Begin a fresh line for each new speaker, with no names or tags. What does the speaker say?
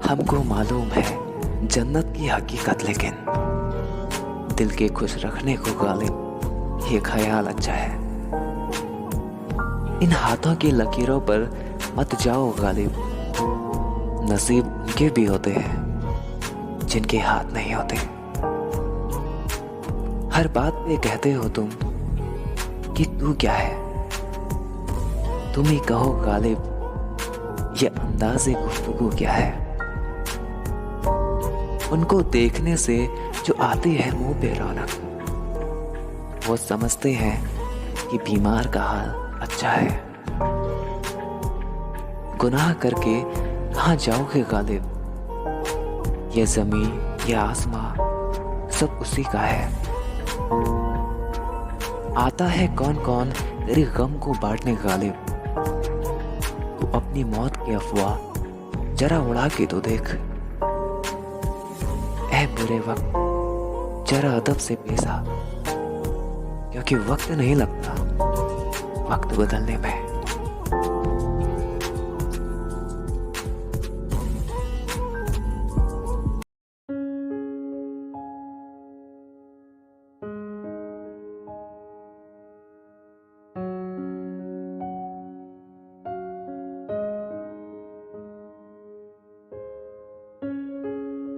हमको मालूम है जन्नत की हकीकत, लेकिन दिल के खुश रखने को गालिब ये ख्याल अच्छा है। इन हाथों की लकीरों पर मत जाओ गालिब, नसीब उनके भी होते हैं जिनके हाथ नहीं होते। हर बात पे कहते हो तुम कि तू क्या है, तुम ही कहो गालिब ये अंदाज़े गुफ्तगू क्या है। उनको देखने से जो आती है मुंह पे रौनक, वो समझते हैं कि बीमार का हाल अच्छा है। गुनाह करके कहाँ जाओगे गालिब, ये जमीन ये आसमां सब उसी का है। आता है कौन कौन तेरे गम को बांटने गालिब, तू अपनी मौत की अफवाह जरा उड़ा के तो देख। ऐ बुरे वक्त जरा अदब से पेश आ, क्योंकि वक्त नहीं लगता वक्त बदलने में।